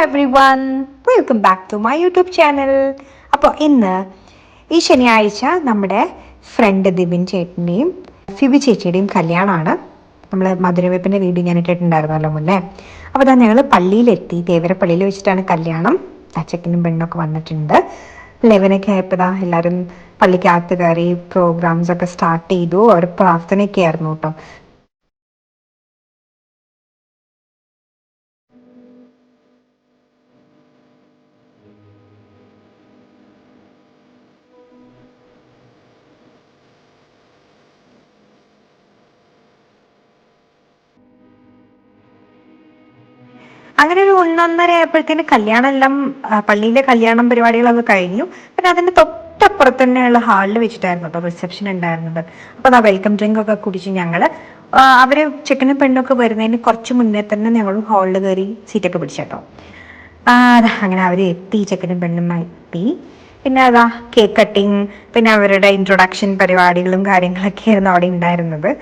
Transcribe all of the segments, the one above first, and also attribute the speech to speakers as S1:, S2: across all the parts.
S1: Everyone, welcome back to my YouTube channel. അപ്പോൾ ഇന്ന് ഈ ശനിയാഴ്ച നമ്മുടെ ഫ്രണ്ട് ദിബിൻ ചേട്ടൻ്റെയും ഫിബി ചേച്ചിയുടെയും കല്യാണമാണ്. നമ്മൾ മധുരവെപ്പിൻ്റെ വീഡിയോ ഞാൻ ഇട്ടിട്ടുണ്ടായിരുന്നല്ലോ മുന്നേ. അപ്പോൾ അതാ ഞങ്ങൾ പള്ളിയിലെത്തി. തേവര പള്ളിയിൽ വെച്ചിട്ടാണ് കല്യാണം. അച്ചക്കനും പെണ്ണൊക്കെ വന്നിട്ടുണ്ട്. 11 ആയപ്പോൾ എല്ലാവരും പള്ളിക്കകത്ത് കയറി പ്രോഗ്രാംസ് ഒക്കെ സ്റ്റാർട്ട് ചെയ്തു. അവർ പ്രാർത്ഥനയൊക്കെ ആയിരുന്നു കേട്ടോ. അങ്ങനെ ഒരു 1:30 ആയപ്പോഴത്തേന് കല്യാണം എല്ലാം പള്ളിയിലെ കല്യാണം പരിപാടികളൊക്കെ കഴിഞ്ഞു. പിന്നെ അതിന്റെ തൊട്ടപ്പുറത്ത് തന്നെയുള്ള ഹാളിൽ വെച്ചിട്ടായിരുന്നു കേട്ടോ റിസപ്ഷൻ ഉണ്ടായിരുന്നത്. അപ്പൊ അതാ വെൽക്കം ഡ്രിങ്ക് ഒക്കെ കുടിച്ച് ഞങ്ങള് അവര് ചെക്കനും പെണ്ണൊക്കെ വരുന്നതിന് കുറച്ച് മുന്നേ തന്നെ ഞങ്ങളും ഹാളിൽ കയറി സീറ്റൊക്കെ പിടിച്ചേട്ടോ. അങ്ങനെ അവര് എത്തി, ചെക്കനും പെണ്ണും എത്തി. പിന്നെ അതാ കേക്ക് കട്ടിങ്, പിന്നെ അവരുടെ ഇൻട്രൊഡക്ഷൻ പരിപാടികളും കാര്യങ്ങളൊക്കെ ആയിരുന്നു അവിടെ ഉണ്ടായിരുന്നത്.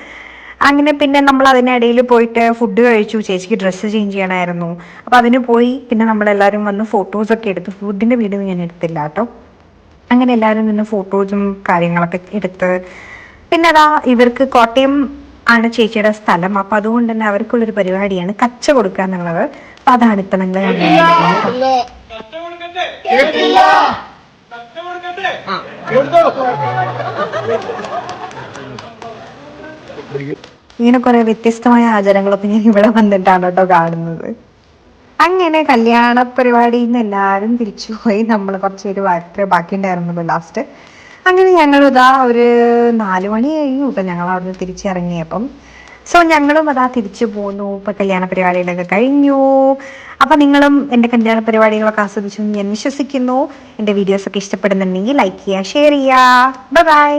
S1: അങ്ങനെ പിന്നെ നമ്മൾ അതിനിടയിൽ പോയിട്ട് ഫുഡ് കഴിച്ചു. ചേച്ചിക്ക് ഡ്രസ്സ് ചേഞ്ച് ചെയ്യണമായിരുന്നു. അപ്പോൾ അതിന് പോയി. പിന്നെ നമ്മളെല്ലാവരും വന്ന് ഫോട്ടോസൊക്കെ എടുത്തു. ഫുഡിൻ്റെ വീഡിയോ ഞാൻ എടുത്തില്ല കേട്ടോ. അങ്ങനെ എല്ലാവരും നിന്ന് ഫോട്ടോസും കാര്യങ്ങളൊക്കെ എടുത്ത്. പിന്നെ അതാ ഇവർക്ക് കോട്ടയം ആണ് ചേച്ചിയുടെ സ്ഥലം. അപ്പം അതുകൊണ്ട് തന്നെ അവർക്കുള്ളൊരു പരിപാടിയാണ് കച്ച കൊടുക്കുക എന്നുള്ളത്. അപ്പം അതാണ് ഇപ്പം നിങ്ങൾ ഇങ്ങനെ കുറെ വ്യത്യസ്തമായ ആചാരങ്ങളൊക്കെ ഞാൻ ഇവിടെ വന്നിട്ടാണ് കേട്ടോ കാണുന്നത്. അങ്ങനെ കല്യാണ പരിപാടിയിൽ നിന്ന് എല്ലാവരും തിരിച്ചുപോയി. നമ്മൾ കുറച്ച് പേര് മാത്രമേ ബാക്കി ഉണ്ടായിരുന്നുള്ളൂ ലാസ്റ്റ്. അങ്ങനെ ഞങ്ങൾ ഇതാ ഒരു 4 മണി കഴിഞ്ഞു കേട്ടോ ഞങ്ങൾ അവിടുന്ന് തിരിച്ചിറങ്ങിയപ്പം. സോ ഞങ്ങളും അതാ തിരിച്ചു പോന്നു. ഇപ്പൊ കല്യാണ പരിപാടികളൊക്കെ കഴിഞ്ഞു. അപ്പൊ നിങ്ങളും എൻ്റെ കല്യാണ പരിപാടികളൊക്കെ ആസ്വദിച്ചു ഞാൻ വിശ്വസിക്കുന്നു. എൻ്റെ വീഡിയോസ് ഒക്കെ ഇഷ്ടപ്പെടുന്നുണ്ടെങ്കിൽ ലൈക്ക് ചെയ്യുക, ഷെയർ ചെയ്യുക. Bye bye.